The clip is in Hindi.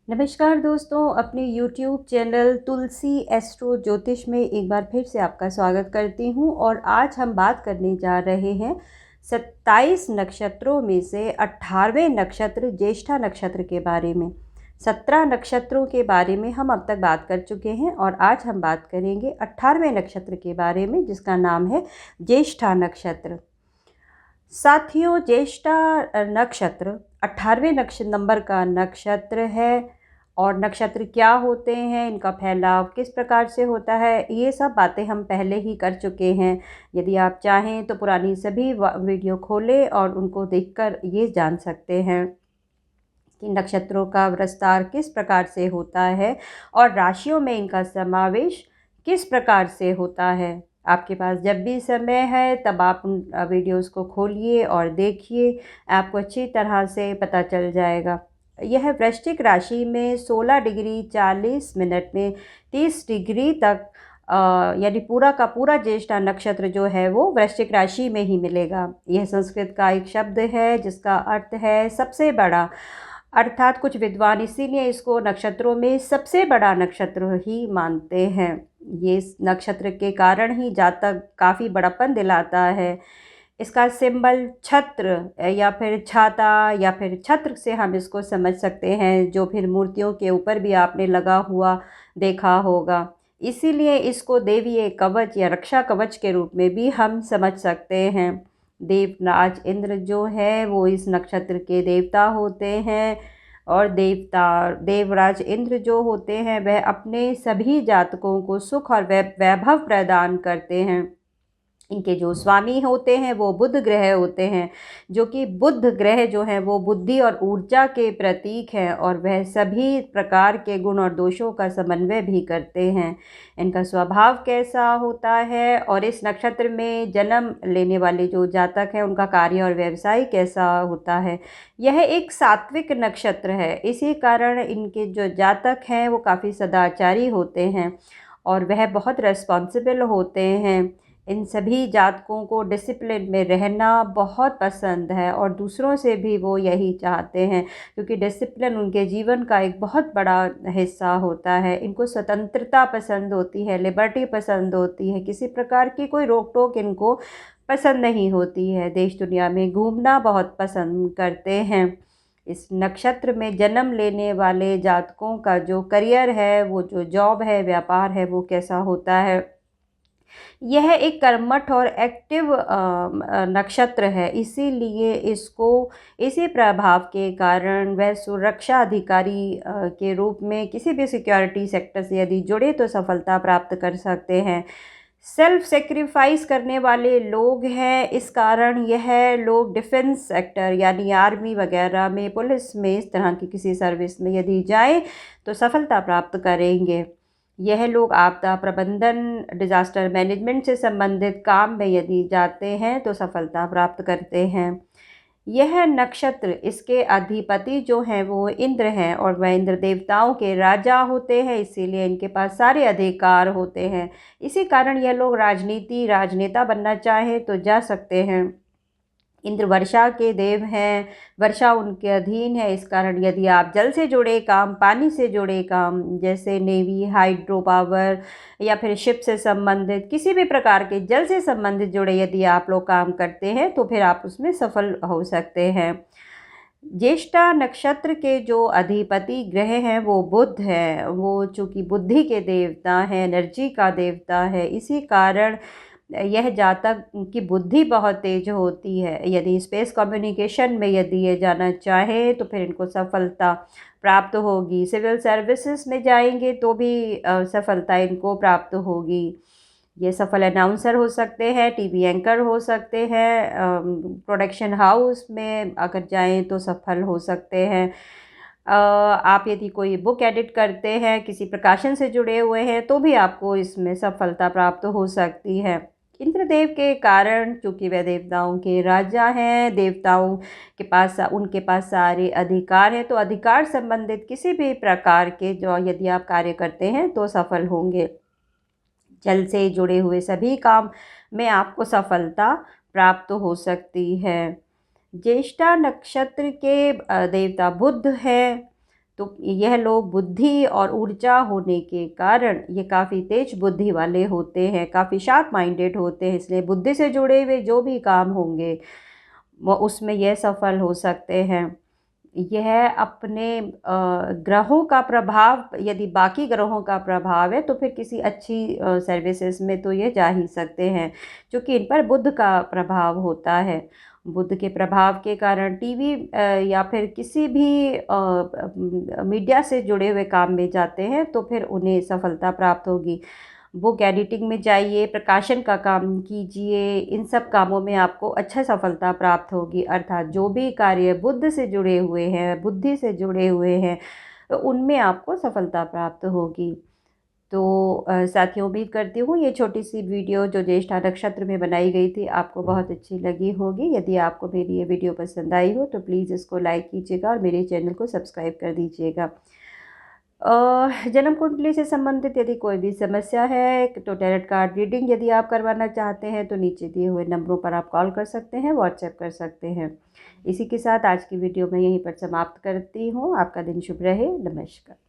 नमस्कार दोस्तों, अपने YouTube चैनल तुलसी एस्ट्रो ज्योतिष में एक बार फिर से आपका स्वागत करती हूँ। और आज हम बात करने जा रहे हैं 27 नक्षत्रों में से 18वें नक्षत्र ज्येष्ठा नक्षत्र के बारे में। 17 नक्षत्रों के बारे में हम अब तक बात कर चुके हैं और आज हम बात करेंगे 18वें नक्षत्र के बारे में, जिसका नाम है ज्येष्ठा नक्षत्र। साथियों, ज्येष्ठा नक्षत्र 18वें नंबर का नक्षत्र है। और नक्षत्र क्या होते हैं, इनका फैलाव किस प्रकार से होता है, ये सब बातें हम पहले ही कर चुके हैं। यदि आप चाहें तो पुरानी सभी वीडियो खोलें और उनको देखकर ये जान सकते हैं कि नक्षत्रों का विस्तार किस प्रकार से होता है और राशियों में इनका समावेश किस प्रकार से होता है। आपके पास जब भी समय है तब आप उन वीडियोज़ को खोलिए और देखिए, आपको अच्छी तरह से पता चल जाएगा। यह वृश्चिक राशि में 16 डिग्री 40 मिनट में 30 डिग्री तक यानी पूरा का पूरा ज्येष्ठा नक्षत्र जो है वो वृश्चिक राशि में ही मिलेगा। यह संस्कृत का एक शब्द है जिसका अर्थ है सबसे बड़ा, अर्थात कुछ विद्वान इसीलिए इसको नक्षत्रों में सबसे बड़ा नक्षत्र ही मानते हैं। ये इस नक्षत्र के कारण ही जातक काफ़ी बड़प्पन दिलाता है। इसका सिंबल छत्र या फिर छाता या फिर छत्र से हम इसको समझ सकते हैं, जो फिर मूर्तियों के ऊपर भी आपने लगा हुआ देखा होगा। इसीलिए इसको देवीय कवच या रक्षा कवच के रूप में भी हम समझ सकते हैं। देवराज इंद्र जो है वो इस नक्षत्र के देवता होते हैं और देवराज इंद्र जो होते हैं वह अपने सभी जातकों को सुख और वैभव प्रदान करते हैं। इनके जो स्वामी होते हैं वो बुध ग्रह होते हैं, जो कि बुध ग्रह जो है वो बुद्धि और ऊर्जा के प्रतीक हैं और वह सभी प्रकार के गुण और दोषों का समन्वय भी करते हैं। इनका स्वभाव कैसा होता है और इस नक्षत्र में जन्म लेने वाले जो जातक हैं उनका कार्य और व्यवसाय कैसा होता है। यह एक सात्विक नक्षत्र है, इसी कारण इनके जो जातक हैं वो काफ़ी सदाचारी होते हैं और वह बहुत रिस्पॉन्सिबल होते हैं। इन सभी जातकों को डिसिप्लिन में रहना बहुत पसंद है और दूसरों से भी वो यही चाहते हैं, क्योंकि डिसिप्लिन उनके जीवन का एक बहुत बड़ा हिस्सा होता है। इनको स्वतंत्रता पसंद होती है, लिबर्टी पसंद होती है, किसी प्रकार की कोई रोक टोक इनको पसंद नहीं होती है। देश दुनिया में घूमना बहुत पसंद करते हैं। इस नक्षत्र में जन्म लेने वाले जातकों का जो करियर है, वो जो जॉब है, व्यापार है, वो कैसा होता है। यह एक कर्मठ और एक्टिव नक्षत्र है, इसीलिए इसको इसी प्रभाव के कारण वह सुरक्षा अधिकारी के रूप में किसी भी सिक्योरिटी सेक्टर से यदि जुड़े तो सफलता प्राप्त कर सकते हैं। सेल्फ सेक्रीफाइस करने वाले लोग हैं, इस कारण यह लोग डिफेंस सेक्टर यानी आर्मी वगैरह में, पुलिस में, इस तरह की किसी सर्विस में यदि जाएं तो सफलता प्राप्त करेंगे। यह लोग आपदा प्रबंधन, डिजास्टर मैनेजमेंट से संबंधित काम में यदि जाते हैं तो सफलता प्राप्त करते हैं। यह नक्षत्र, इसके अधिपति जो हैं वो इंद्र हैं और वह इंद्र देवताओं के राजा होते हैं, इसीलिए इनके पास सारे अधिकार होते हैं। इसी कारण यह लोग राजनेता बनना चाहें तो जा सकते हैं। इंद्र वर्षा के देव हैं, वर्षा उनके अधीन है। इस कारण यदि आप जल से जुड़े काम, पानी से जुड़े काम जैसे नेवी, हाइड्रो पावर या फिर शिप से संबंधित किसी भी प्रकार के जल से संबंधित जुड़े यदि आप लोग काम करते हैं तो फिर आप उसमें सफल हो सकते हैं। ज्येष्ठा नक्षत्र के जो अधिपति ग्रह हैं वो बुध है। वो चूँकि बुद्धि के देवता हैं, एनर्जी का देवता है, इसी कारण यह जातक की बुद्धि बहुत तेज होती है। यदि स्पेस कम्युनिकेशन में यदि ये जाना चाहे तो फिर इनको सफलता प्राप्त होगी। सिविल सर्विसेज में जाएंगे तो भी सफलता इनको प्राप्त होगी। ये सफल अनाउंसर हो सकते हैं, टीवी एंकर हो सकते हैं, प्रोडक्शन हाउस में अगर जाएं तो सफल हो सकते हैं। आप यदि कोई बुक एडिट करते हैं, किसी प्रकाशन से जुड़े हुए हैं तो भी आपको इसमें सफलता प्राप्त हो सकती है। इंद्रदेव के कारण, चूँकि वे देवताओं के राजा हैं, देवताओं के पास उनके पास सारे अधिकार हैं, तो अधिकार संबंधित किसी भी प्रकार के जो यदि आप कार्य करते हैं तो सफल होंगे। जल से जुड़े हुए सभी काम में आपको सफलता प्राप्त हो सकती है। ज्येष्ठा नक्षत्र के देवता बुध है, तो यह लोग बुद्धि और ऊर्जा होने के कारण ये काफ़ी तेज बुद्धि वाले होते हैं, काफ़ी शार्प माइंडेड होते हैं, इसलिए बुद्धि से जुड़े हुए जो भी काम होंगे वो उसमें यह सफल हो सकते हैं। यह अपने ग्रहों का प्रभाव, यदि बाकी ग्रहों का प्रभाव है तो फिर किसी अच्छी सर्विसेज में तो ये जा ही सकते हैं, क्योंकि इन पर बुध का प्रभाव होता है। बुध के प्रभाव के कारण टीवी या फिर किसी भी मीडिया से जुड़े हुए काम में जाते हैं तो फिर उन्हें सफलता प्राप्त होगी। बुक एडिटिंग में जाइए, प्रकाशन का काम कीजिए, इन सब कामों में आपको अच्छा सफलता प्राप्त होगी। अर्थात जो भी कार्य बुद्ध से जुड़े हुए हैं, बुद्धि से जुड़े हुए हैं, तो उनमें आपको सफलता प्राप्त होगी। तो साथियों, उम्मीद करती हूँ ये छोटी सी वीडियो जो ज्येष्ठा नक्षत्र में बनाई गई थी आपको बहुत अच्छी लगी होगी। यदि आपको मेरी ये वीडियो पसंद आई हो तो प्लीज़ इसको लाइक कीजिएगा और मेरे चैनल को सब्सक्राइब कर दीजिएगा। जन्म कुंडली से संबंधित यदि कोई भी समस्या है तो टैरोट कार्ड रीडिंग यदि आप करवाना चाहते हैं तो नीचे दिए हुए नंबरों पर आप कॉल कर सकते हैं, व्हाट्सएप कर सकते हैं। इसी के साथ आज की वीडियो मैं यहीं पर समाप्त करती हूँ। आपका दिन शुभ रहे। नमस्कार।